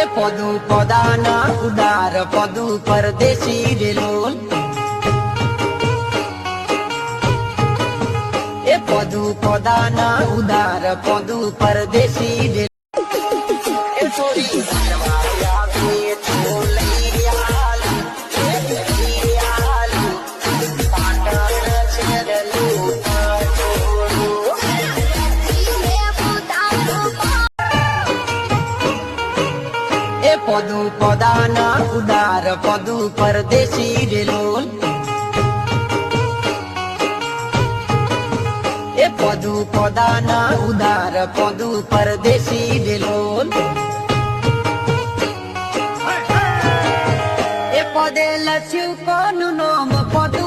પદુ પદાના ઉદાર પદુ પરદેશી રેલોલ એ પદુ પદાના ઉદાર પદુ પરદેશી રેલોલ એ ચોરી મારવાયા કે છોલી આલુ આલુ પાટણ છેડલું પદુ પદાના ઉદાર પદુ પરદેશી રેલોલ એ પદુ પદાના ઉદાર પદુ પરદેશી રેલોલ એ પદે લખ્યું કોનું નામ પદુ